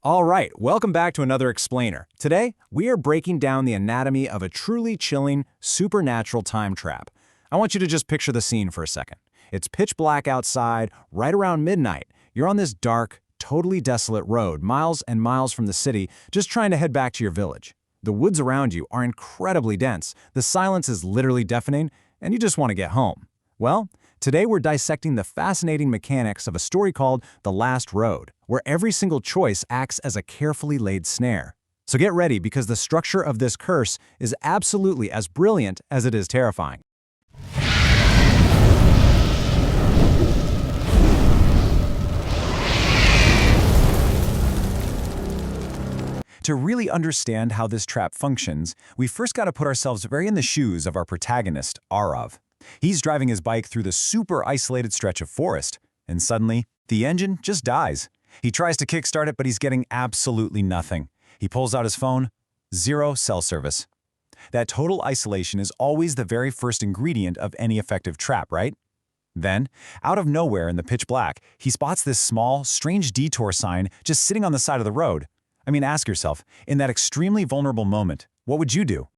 All right, welcome back to another Explainer. Today, we are breaking down the anatomy of a truly chilling, supernatural time trap. I want you to just picture the scene for a second. It's pitch black outside, right around midnight. You're on this dark, totally desolate road, miles and miles from the city, just trying to head back to your village. The woods around you are incredibly dense, the silence is literally deafening, and you just want to get home. Well, today we're dissecting the fascinating mechanics of a story called The Last Road, where every single choice acts as a carefully laid snare. So get ready, because the structure of this curse is absolutely as brilliant as it is terrifying. To really understand how this trap functions, we first got to put ourselves very in the shoes of our protagonist, Arav. He's driving his bike through the super isolated stretch of forest, and suddenly, the engine just dies. He tries to kickstart it, but he's getting absolutely nothing. He pulls out his phone, zero cell service. That total isolation is always the very first ingredient of any effective trap, right? Then, out of nowhere in the pitch black, he spots this small, strange detour sign just sitting on the side of the road. I mean, ask yourself, in that extremely vulnerable moment, what would you do?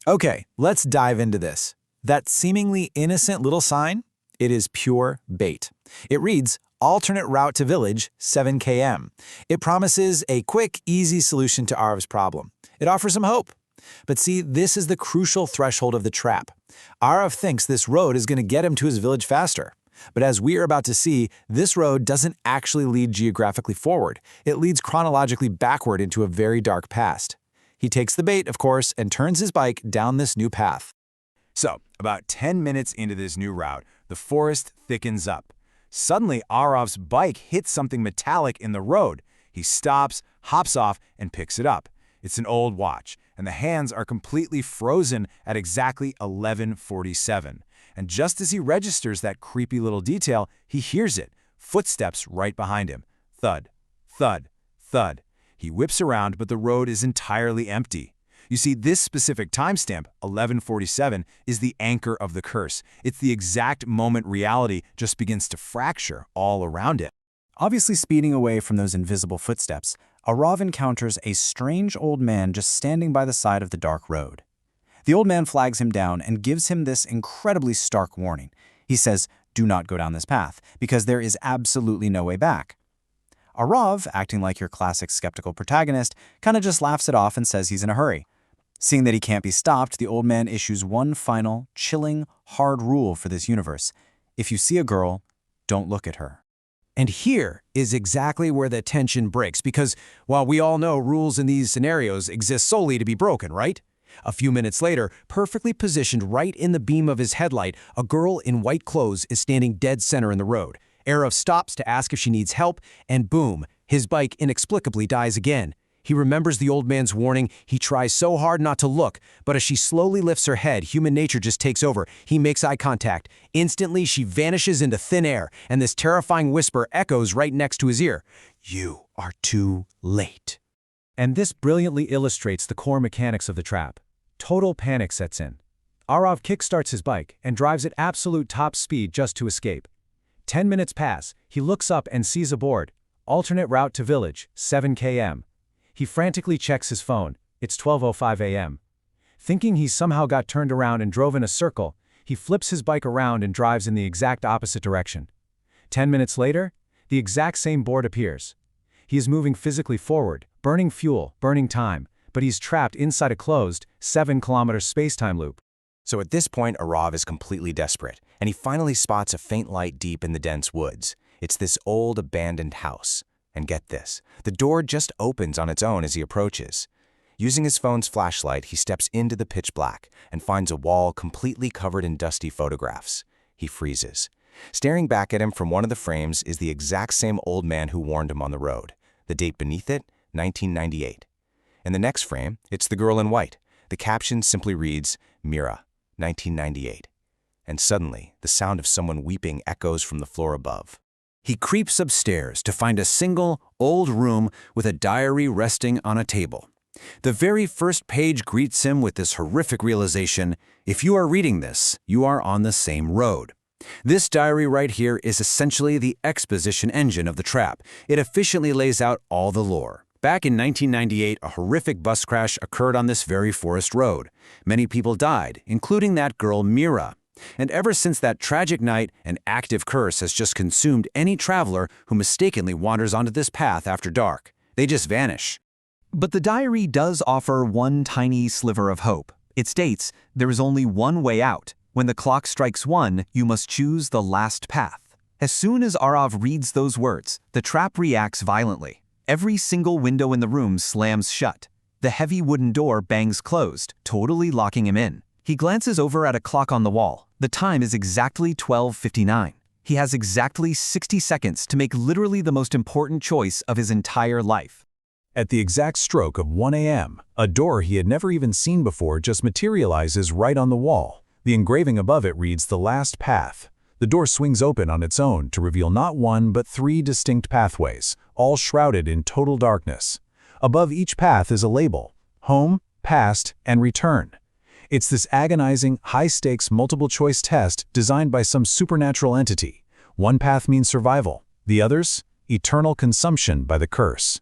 Okay, let's dive into this. That seemingly innocent little sign? It is pure bait. It reads, alternate route to village, 7 km. It promises a quick, easy solution to Arav's problem. It offers him hope. But see, this is the crucial threshold of the trap. Arav thinks this road is going to get him to his village faster. But as we are about to see, this road doesn't actually lead geographically forward. It leads chronologically backward into a very dark past. He takes the bait, of course, and turns his bike down this new path. So, about 10 minutes into this new route, the forest thickens up. Suddenly, Arav's bike hits something metallic in the road. He stops, hops off, and picks it up. It's an old watch, and the hands are completely frozen at exactly 11:47. And just as he registers that creepy little detail, he hears it, footsteps right behind him. Thud, thud, thud. He whips around, but the road is entirely empty. You see, this specific timestamp, 11:47, is the anchor of the curse. It's the exact moment reality just begins to fracture all around it. Obviously speeding away from those invisible footsteps, Arav encounters a strange old man just standing by the side of the dark road. The old man flags him down and gives him this incredibly stark warning. He says, do not go down this path, because there is absolutely no way back. Arav, acting like your classic skeptical protagonist, kind of just laughs it off and says he's in a hurry. Seeing that he can't be stopped, the old man issues one final, chilling, hard rule for this universe. If you see a girl, don't look at her. And here is exactly where the tension breaks, because while we all know rules in these scenarios exist solely to be broken, right? A few minutes later, perfectly positioned right in the beam of his headlight, a girl in white clothes is standing dead center in the road. Arav stops to ask if she needs help, and boom, his bike inexplicably dies again. He remembers the old man's warning. He tries so hard not to look, but as she slowly lifts her head, human nature just takes over. He makes eye contact. Instantly, she vanishes into thin air, and this terrifying whisper echoes right next to his ear. You are too late. And this brilliantly illustrates the core mechanics of the trap. Total panic sets in. Arav kickstarts his bike and drives at absolute top speed just to escape. 10 minutes pass. He looks up and sees a board. Alternate route to village, 7 km. He frantically checks his phone. It's 12:05 a.m. Thinking he somehow got turned around and drove in a circle, he flips his bike around and drives in the exact opposite direction. 10 minutes later, the exact same board appears. He is moving physically forward, burning fuel, burning time, but he's trapped inside a closed, 7-kilometer space-time loop. So at this point, Arav is completely desperate, and he finally spots a faint light deep in the dense woods. It's this old, abandoned house. And get this, the door just opens on its own as he approaches. Using his phone's flashlight, he steps into the pitch black and finds a wall completely covered in dusty photographs. He freezes. Staring back at him from one of the frames is the exact same old man who warned him on the road. The date beneath it, 1998. In the next frame, it's the girl in white. The caption simply reads, Mira, 1998. And suddenly, the sound of someone weeping echoes from the floor above. He creeps upstairs to find a single, old room with a diary resting on a table. The very first page greets him with this horrific realization: if you are reading this, you are on the same road. This diary right here is essentially the exposition engine of the trap. It efficiently lays out all the lore. Back in 1998, a horrific bus crash occurred on this very forest road. Many people died, including that girl Mira. And ever since that tragic night, an active curse has just consumed any traveler who mistakenly wanders onto this path after dark. They just vanish. But the diary does offer one tiny sliver of hope. It states, there is only one way out. When the clock strikes 1, you must choose the last path. As soon as Arav reads those words, the trap reacts violently. Every single window in the room slams shut. The heavy wooden door bangs closed, totally locking him in. He glances over at a clock on the wall. The time is exactly 12:59. He has exactly 60 seconds to make literally the most important choice of his entire life. At the exact stroke of 1 a.m., a door he had never even seen before just materializes right on the wall. The engraving above it reads "The Last Path." The door swings open on its own to reveal not one but 3 distinct pathways, all shrouded in total darkness. Above each path is a label: home, past, and return. It's this agonizing, high-stakes multiple-choice test designed by some supernatural entity. One path means survival, the others, eternal consumption by the curse.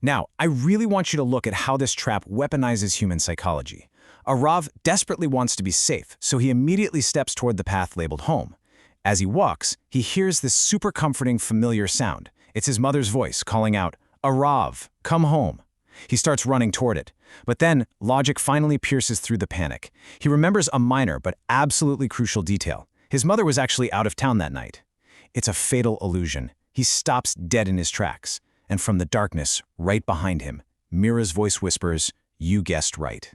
Now, I really want you to look at how this trap weaponizes human psychology. Arav desperately wants to be safe, so he immediately steps toward the path labeled home. As he walks, he hears this super comforting, familiar sound. It's his mother's voice calling out, "Arav, come home." He starts running toward it. But then, logic finally pierces through the panic. He remembers a minor but absolutely crucial detail. His mother was actually out of town that night. It's a fatal illusion. He stops dead in his tracks. And from the darkness, right behind him, Mira's voice whispers, "You guessed right."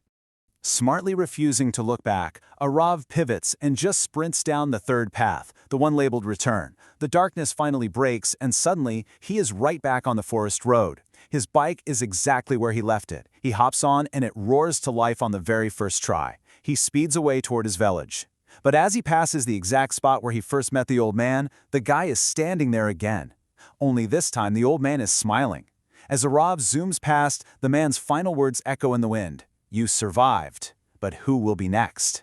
Smartly refusing to look back, Arav pivots and just sprints down the third path, the one labeled return. The darkness finally breaks, and suddenly, he is right back on the forest road. His bike is exactly where he left it. He hops on, and it roars to life on the very first try. He speeds away toward his village. But as he passes the exact spot where he first met the old man, the guy is standing there again. Only this time, the old man is smiling. As Arav zooms past, the man's final words echo in the wind. "You survived, but who will be next?"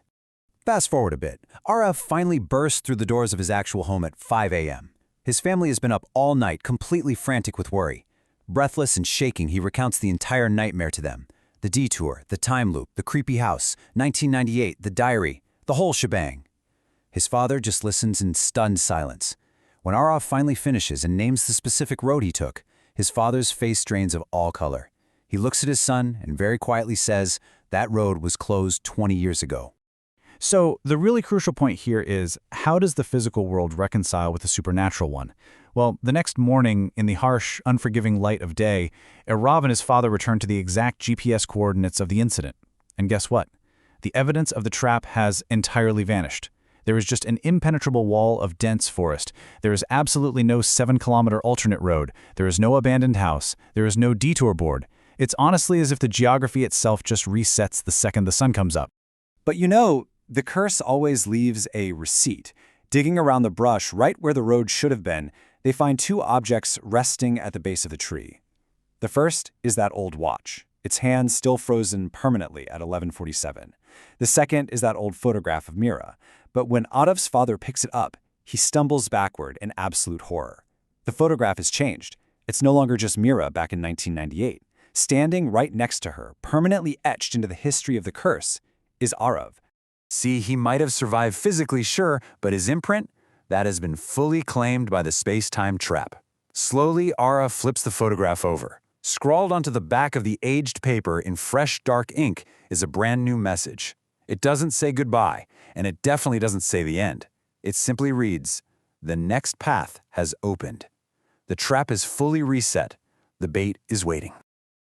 Fast forward a bit. Arav finally bursts through the doors of his actual home at 5 a.m. His family has been up all night, completely frantic with worry. Breathless and shaking, he recounts the entire nightmare to them. The detour, the time loop, the creepy house, 1998, the diary, the whole shebang. His father just listens in stunned silence. When Arav finally finishes and names the specific road he took, his father's face drains of all color. He looks at his son and very quietly says, "That road was closed 20 years ago." So, the really crucial point here is, how does the physical world reconcile with the supernatural one? Well, the next morning, in the harsh, unforgiving light of day, Arav and his father return to the exact GPS coordinates of the incident. And guess what? The evidence of the trap has entirely vanished. There is just an impenetrable wall of dense forest. There is absolutely no 7-kilometer alternate road. There is no abandoned house. There is no detour board. It's honestly as if the geography itself just resets the second the sun comes up. But you know, the curse always leaves a receipt. Digging around the brush right where the road should have been, they find 2 objects resting at the base of the tree. The first is that old watch, its hands still frozen permanently at 11:47. The second is that old photograph of Mira. But when Arav's father picks it up, he stumbles backward in absolute horror. The photograph has changed. It's no longer just Mira back in 1998. Standing right next to her, permanently etched into the history of the curse, is Arav. See, he might have survived physically, sure, but his imprint? That has been fully claimed by the space-time trap. Slowly, Arav flips the photograph over. Scrawled onto the back of the aged paper in fresh, dark ink is a brand new message. It doesn't say goodbye, and it definitely doesn't say the end. It simply reads, "The next path has opened." The trap is fully reset. The bait is waiting.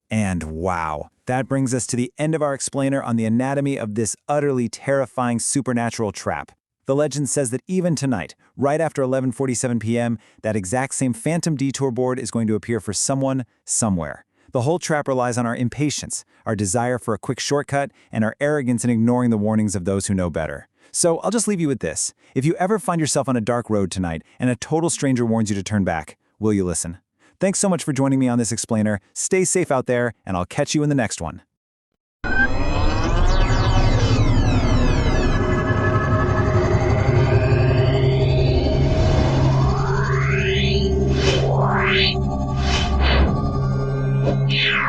And wow, that brings us to the end of our explainer on the anatomy of this utterly terrifying supernatural trap. The legend says that even tonight, right after 11:47 p.m., that exact same phantom detour board is going to appear for someone, somewhere. The whole trap relies on our impatience, our desire for a quick shortcut, and our arrogance in ignoring the warnings of those who know better. So I'll just leave you with this. If you ever find yourself on a dark road tonight and a total stranger warns you to turn back, will you listen? Thanks so much for joining me on this explainer. Stay safe out there, and I'll catch you in the next one. Yeah.